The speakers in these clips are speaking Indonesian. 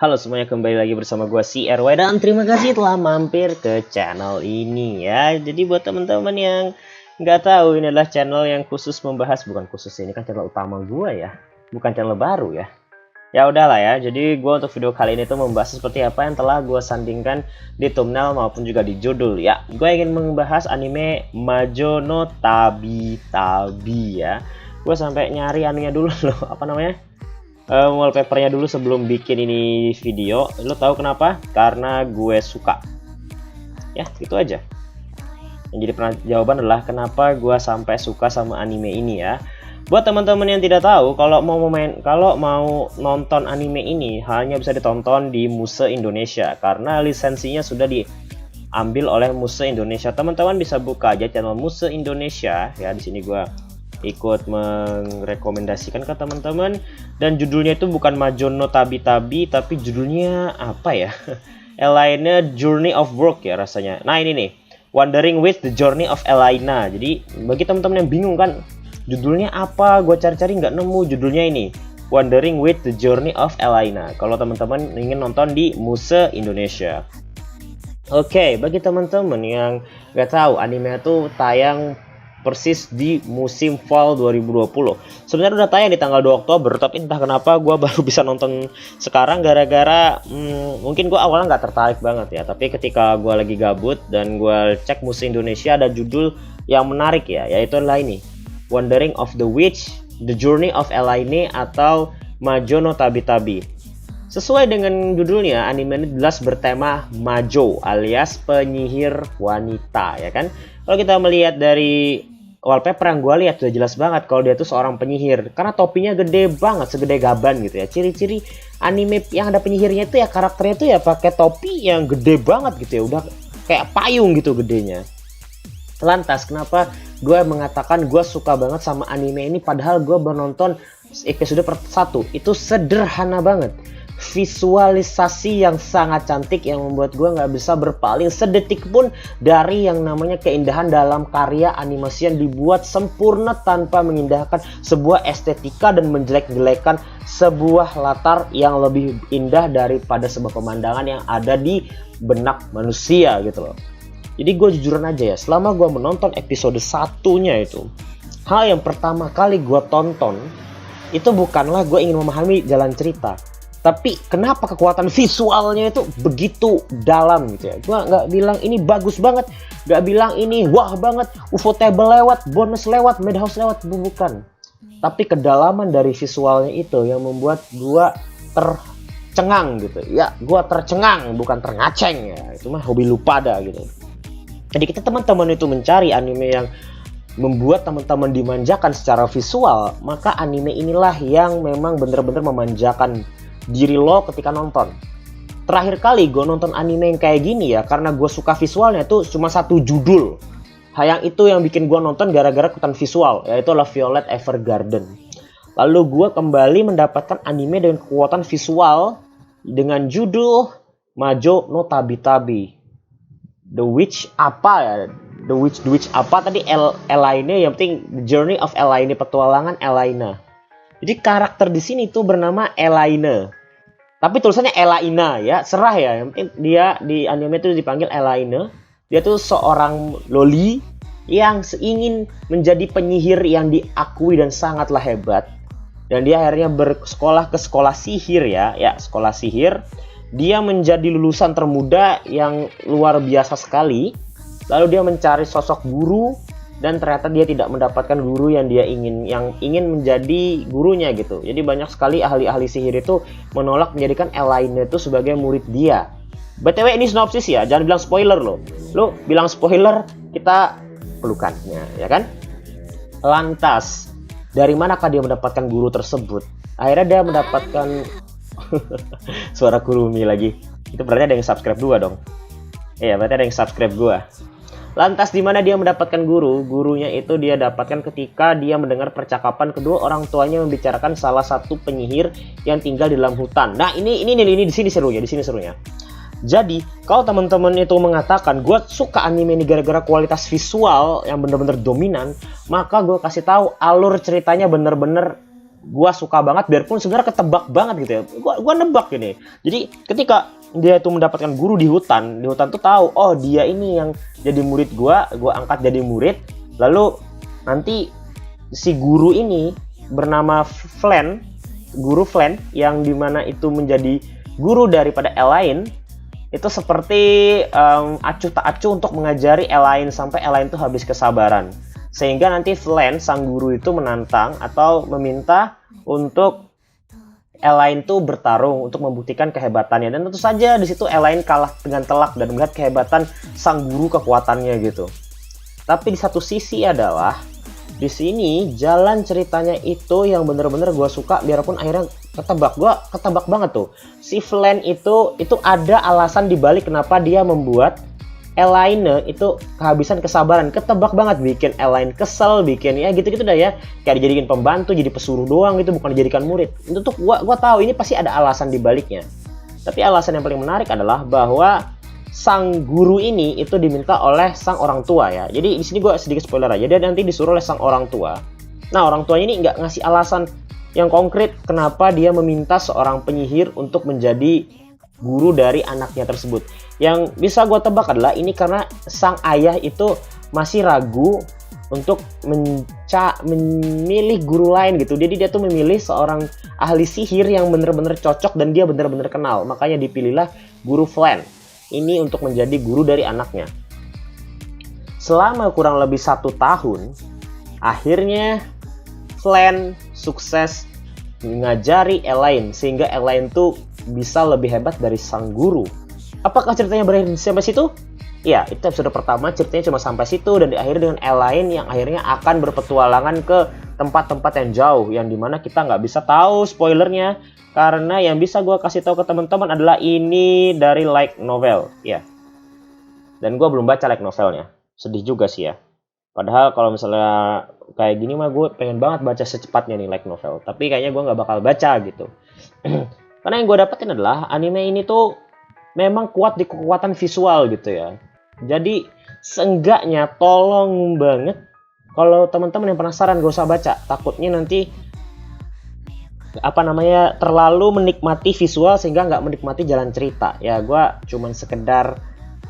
Halo semuanya, kembali lagi bersama gue si RW dan terima kasih telah mampir ke channel ini ya. Jadi buat teman-teman yang nggak tahu, ini adalah channel yang khusus membahas, bukan khusus, ini kan channel utama gue ya, bukan channel baru ya. Ya udahlah ya, jadi gue untuk video kali ini tuh membahas seperti apa yang telah gue sandingkan di thumbnail maupun juga di judul ya. Gue ingin membahas anime Majo no Tabi Tabi ya. Gue sampai nyari anunya dulu loh, apa namanya? Wallpapernya dulu sebelum bikin ini video. Lo tahu kenapa? Karena gue suka. Ya, itu aja. Yang jadi jawaban adalah kenapa gue sampai suka sama anime ini ya. Buat teman-teman yang tidak tahu, kalau mau nonton anime ini hanya bisa ditonton di Muse Indonesia karena lisensinya sudah diambil oleh Muse Indonesia. Teman-teman bisa buka aja channel Muse Indonesia ya. Di sini gue ikut merekomendasikan ke teman-teman, dan judulnya itu bukan Majo no Tabi Tabi tapi judulnya apa ya? Elena Journey of Work ya rasanya. Nah ini nih, Wandering with the Journey of Elena. Jadi bagi teman-teman yang bingung kan judulnya apa, gue cari-cari nggak nemu. Judulnya ini Wandering with the Journey of Elena kalau teman-teman ingin nonton di Muse Indonesia. Oke, bagi teman-teman yang nggak tahu, anime itu tayang persis di musim fall 2020. Sebenarnya udah tayang di tanggal 2 Oktober, tapi entah kenapa gue baru bisa nonton sekarang gara-gara mungkin gue awalnya nggak tertarik banget ya. Tapi ketika gue lagi gabut dan gue cek musim Indonesia, ada judul yang menarik ya, yaitu adalah ini, Wandering of the Witch, The Journey of Elaine atau Majo no Tabi Tabi. Sesuai dengan judulnya, anime ini jelas bertema Majo alias penyihir wanita ya kan. Kalau kita melihat dari wallpaper yang gue lihat sudah jelas banget kalau dia tuh seorang penyihir karena topinya gede banget, segede gaban gitu ya. Ciri-ciri anime yang ada penyihirnya itu ya karakternya itu ya pakai topi yang gede banget gitu ya, udah kayak payung gitu gedenya. Lantas kenapa gue mengatakan gue suka banget sama anime ini padahal gue menonton episode per 1 itu sederhana banget. Visualisasi yang sangat cantik yang membuat gue nggak bisa berpaling sedetik pun dari yang namanya keindahan dalam karya animasi yang dibuat sempurna tanpa mengindahkan sebuah estetika dan menjelek-jelekan sebuah latar yang lebih indah daripada sebuah pemandangan yang ada di benak manusia gitu loh. Jadi gue jujuran aja ya, selama gue menonton episode satunya itu, hal yang pertama kali gue tonton itu bukanlah gue ingin memahami jalan cerita, tapi kenapa kekuatan visualnya itu begitu dalam gitu ya. Gue nggak bilang ini bagus banget, nggak bilang ini wah banget, Ufotable lewat, bonus lewat, Madhouse lewat, bukan. Tapi kedalaman dari visualnya itu yang membuat gue tercengang gitu. Ya, gue tercengang, bukan terngaceng ya. Itu mah hobi lupa dah gitu. Jadi kita teman-teman itu mencari anime yang membuat teman-teman dimanjakan secara visual, maka anime inilah yang memang bener-bener memanjakan diri lo ketika nonton. Terakhir kali gue nonton anime yang kayak gini ya, karena gue suka visualnya tuh cuma satu judul. Yang itu yang bikin gue nonton gara-gara ikutan visual, yaitu adalah Violet Evergarden. Lalu gue kembali mendapatkan anime dengan kekuatan visual dengan judul Majo no Tabi Tabi. The Witch apa ya? The Witch apa tadi? Elaine, yang penting The Journey of Elaine, petualangan Elaine. Jadi karakter di sini tuh bernama Elaine. Tapi tulisannya Elaina ya, serah ya. Yang penting dia di anime itu dipanggil Elaine. Dia tuh seorang loli yang ingin menjadi penyihir yang diakui dan sangatlah hebat. Dan dia akhirnya bersekolah ke sekolah sihir ya, sekolah sihir. Dia menjadi lulusan termuda yang luar biasa sekali. Lalu dia mencari sosok guru dan ternyata dia tidak mendapatkan guru yang dia ingin menjadi gurunya gitu. Jadi banyak sekali ahli-ahli sihir itu menolak menjadikan Elaine itu sebagai murid dia. BTW ini sinopsis ya, jangan bilang spoiler loh. Lo bilang spoiler, kita pelukannya ya kan. Lantas dari manakah dia mendapatkan guru tersebut? Akhirnya dia mendapatkan suara Kurumi lagi. Itu berarti ada yang subscribe gua dong. Iya, berarti ada yang subscribe gua. Lantas di mana dia mendapatkan guru? Gurunya itu dia dapatkan ketika dia mendengar percakapan kedua orang tuanya membicarakan salah satu penyihir yang tinggal di dalam hutan. Nah, ini di sini serunya, Jadi, kalau teman-teman itu mengatakan gue suka anime ini gara-gara kualitas visual yang bener-bener dominan, maka gue kasih tahu alur ceritanya bener-bener gua suka banget, biarpun sebenarnya ketebak banget gitu ya. Gua nebak ini. Jadi ketika dia itu mendapatkan guru di hutan tuh tahu, oh dia ini yang jadi murid gua angkat jadi murid. Lalu nanti si guru ini bernama guru Flan, yang dimana itu menjadi guru daripada Elaine, itu seperti acuh tak acuh untuk mengajari Elaine sampai Elaine tuh habis kesabaran. Sehingga nanti Flan, sang guru itu menantang atau meminta untuk Elaine tuh bertarung untuk membuktikan kehebatannya. Dan tentu saja di situ Elaine kalah dengan telak dan melihat kehebatan sang guru, kekuatannya gitu. Tapi di satu sisi adalah di sini jalan ceritanya itu yang bener-bener gue suka, biarpun akhirnya ketebak banget tuh. Si Flan itu ada alasan dibalik kenapa dia membuat Elaine itu kehabisan kesabaran. Ketebak banget, bikin Elaine kesel, bikin ya gitu-gitu dah ya. Kayak dijadikan pembantu, jadi pesuruh doang gitu, bukan dijadikan murid. Itu tuh gua tahu ini pasti ada alasan dibaliknya. Tapi alasan yang paling menarik adalah bahwa sang guru ini itu diminta oleh sang orang tua ya. Jadi di sini gua sedikit spoiler aja. Dia nanti disuruh oleh sang orang tua. Nah, orang tuanya ini nggak ngasih alasan yang konkret kenapa dia meminta seorang penyihir untuk menjadi guru dari anaknya tersebut. Yang bisa gue tebak adalah ini karena sang ayah itu masih ragu untuk memilih guru lain gitu. Jadi dia tuh memilih seorang ahli sihir yang bener-bener cocok dan dia bener-bener kenal. Makanya dipilihlah guru Flan ini untuk menjadi guru dari anaknya. Selama kurang lebih 1 tahun, akhirnya Flan sukses mengajari Elaine sehingga Elaine tuh bisa lebih hebat dari sang guru. Apakah ceritanya berakhir sampai situ? Ya, itu episode pertama, ceritanya cuma sampai situ dan diakhiri dengan Elaine yang akhirnya akan berpetualangan ke tempat-tempat yang jauh, yang dimana kita nggak bisa tahu spoilernya, karena yang bisa gue kasih tahu ke teman-teman adalah ini dari light novel ya. Dan gue belum baca light novelnya, sedih juga sih ya. Padahal kalau misalnya kayak gini mah gue pengen banget baca secepatnya nih light novel, tapi kayaknya gue nggak bakal baca gitu. Karena yang gue dapetin adalah anime ini tuh memang kuat di kekuatan visual gitu ya. Jadi seenggaknya tolong banget kalau teman-teman yang penasaran gak usah baca. Takutnya nanti terlalu menikmati visual sehingga nggak menikmati jalan cerita. Ya gue cuman sekedar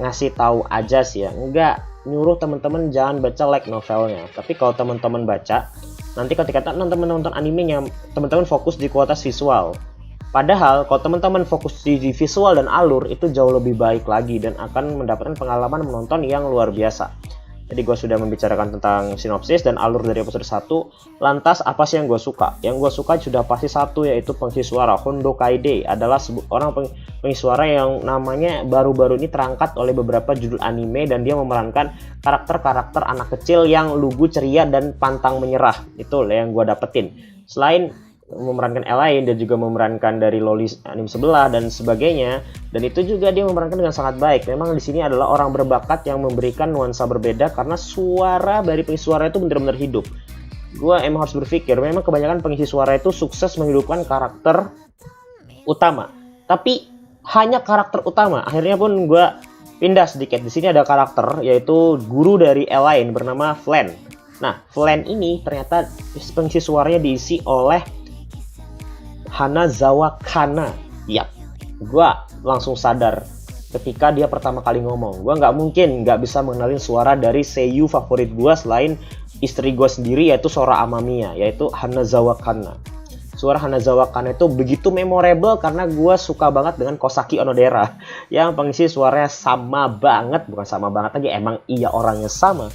ngasih tahu aja sih ya. Nggak nyuruh teman-teman jangan baca light novelnya. Tapi kalau teman-teman baca, nanti ketika teman-teman nonton animenya, teman-teman fokus di kualitas visual. Padahal kalau teman-teman fokus di visual dan alur itu jauh lebih baik lagi dan akan mendapatkan pengalaman menonton yang luar biasa. Jadi gue sudah membicarakan tentang sinopsis dan alur dari episode 1. Lantas apa sih yang gue suka? Yang gue suka sudah pasti satu, yaitu pengisi suara. Hondo Kaide adalah orang pengisi suara yang namanya baru-baru ini terangkat oleh beberapa judul anime dan dia memerankan karakter-karakter anak kecil yang lugu, ceria, dan pantang menyerah. Itu yang gue dapetin. Selain memerankan Elaine dan juga memerankan dari loli anime sebelah dan sebagainya, dan itu juga dia memerankan dengan sangat baik. Memang di sini adalah orang berbakat yang memberikan nuansa berbeda karena suara dari pengisi suara itu benar-benar hidup. Gue emang harus berpikir, memang kebanyakan pengisi suara itu sukses menghidupkan karakter utama, tapi hanya karakter utama. Akhirnya pun gue pindah sedikit. Di sini ada karakter yaitu guru dari Elaine bernama Flan. Nah, Flan ini ternyata pengisi suaranya diisi oleh Hanazawa Kana. Yap, gue langsung sadar ketika dia pertama kali ngomong. Gue nggak bisa mengenalin suara dari seiyu favorit gue selain istri gue sendiri, yaitu Sora Amamiya, yaitu Hanazawa Kana. Suara Hanazawa Kana itu begitu memorable karena gue suka banget dengan Kosaki Onodera yang pengisi suaranya sama banget, bukan sama banget lagi, emang iya orangnya sama.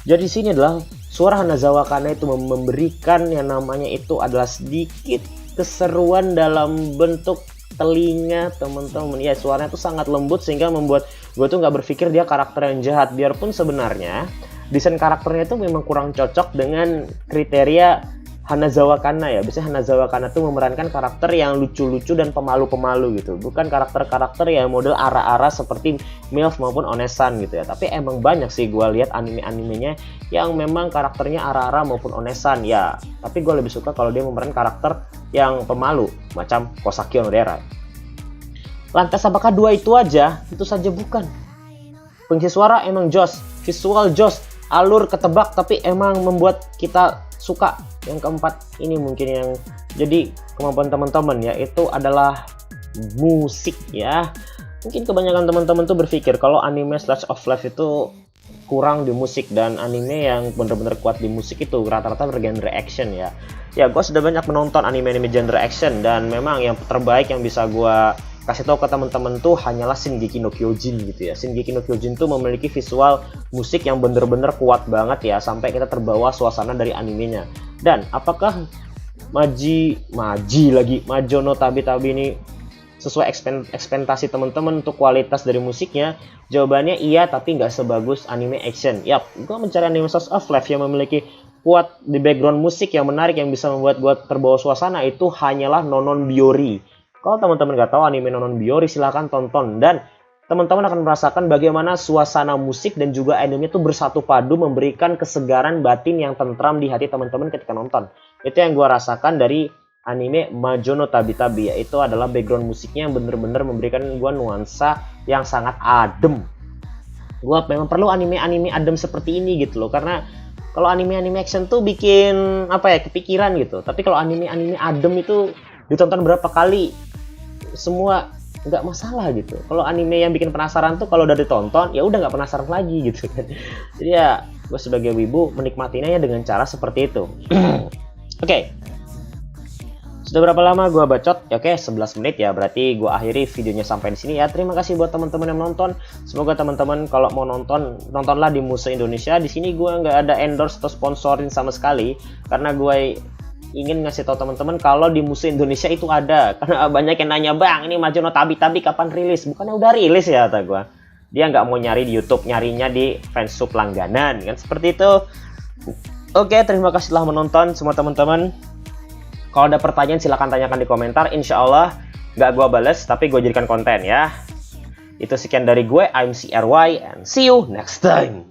Jadi sini adalah suara Hanazawa Kana itu memberikan yang namanya itu adalah sedikit keseruan dalam bentuk telinga teman-teman. Ya, suaranya tuh sangat lembut sehingga membuat gue tuh nggak berpikir dia karakter yang jahat, biarpun sebenarnya desain karakternya itu memang kurang cocok dengan kriteria Hanazawa Kana ya. Biasanya Hanazawa Kana tuh memerankan karakter yang lucu-lucu dan pemalu-pemalu gitu, bukan karakter-karakter yang model ara-ara seperti MILF maupun Onesan gitu ya. Tapi emang banyak sih gue lihat anime-animenya yang memang karakternya ara-ara maupun Onesan ya. Tapi gue lebih suka kalau dia memerankan karakter yang pemalu macam Kosaki Onodera. Lantas apakah dua itu aja? Itu saja bukan. Pengisi suara emang jos, visual jos, alur ketebak, tapi emang membuat kita suka. Yang keempat ini mungkin yang jadi kemampuan teman-teman, yaitu adalah musik ya. Mungkin kebanyakan teman-teman tuh berpikir kalau anime Slice of Life itu kurang di musik, dan anime yang bener-bener kuat di musik itu rata-rata bergenre action ya. Ya, gue sudah banyak menonton anime-anime genre action, dan memang yang terbaik yang bisa gue kasih tahu ke teman-teman tuh hanyalah Shingeki no Kyojin gitu ya. Shingeki no Kyojin tuh memiliki visual musik yang bener-bener kuat banget ya, sampai kita terbawa suasana dari animenya. Dan apakah Majo no Tabi-Tabi ini sesuai ekspektasi teman-teman untuk kualitas dari musiknya? Jawabannya iya, tapi nggak sebagus anime action. Yap, gue mencari anime Slice of Life yang memiliki kuat di background musik yang menarik yang bisa membuat gue terbawa suasana, itu hanyalah Nonon Biori. Kalau teman-teman nggak tahu anime Nonon Biori, silahkan tonton, dan teman-teman akan merasakan bagaimana suasana musik dan juga anime itu bersatu padu, memberikan kesegaran batin yang tentram di hati teman-teman ketika nonton. Itu yang gue rasakan dari anime Majo no Tabi-Tabi, yaitu adalah background musiknya yang bener-bener memberikan gue nuansa yang sangat adem. Gue memang perlu anime-anime adem seperti ini gitu loh, karena kalau anime-anime action tuh bikin kepikiran gitu. Tapi kalau anime-anime adem itu ditonton berapa kali semua nggak masalah gitu. Kalau anime yang bikin penasaran tuh kalau udah ditonton ya udah nggak penasaran lagi gitu kan. Jadi ya gue sebagai wibu menikmatinya ya dengan cara seperti itu. Oke. Sudah berapa lama gue bacot? Ya, oke, 11 menit ya. Berarti gue akhiri videonya sampai di sini ya. Terima kasih buat teman-teman yang nonton. Semoga teman-teman kalau mau nonton, nontonlah di Muse Indonesia. Di sini gue nggak ada endorse atau sponsorin sama sekali, karena gue ingin ngasih tahu teman-teman kalau di Muse Indonesia itu ada. Karena banyak yang nanya, "Bang, ini Majo no Tabi-Tabi kapan rilis?" Bukannya udah rilis ya, kata gue. Dia nggak mau nyari di YouTube, nyarinya di fansub langganan kan, seperti itu. Oke, terima kasih telah menonton semua teman-teman. Kalau ada pertanyaan silahkan tanyakan di komentar. Insya Allah nggak gue bales, tapi gue jadikan konten ya. Itu sekian dari gue, I'm CRY, and see you next time.